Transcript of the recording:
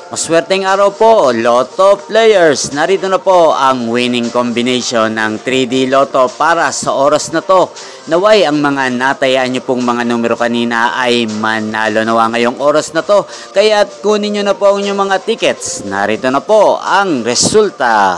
Maswerteng araw po, Lotto players. Narito na po ang winning combination ng 3D Lotto para sa oras na to. Naway ang mga natayaan nyo pong mga numero kanina ay manalo nawa ngayong oras na to. Kaya kunin nyo na po ang inyong mga tickets. Narito na po ang resulta.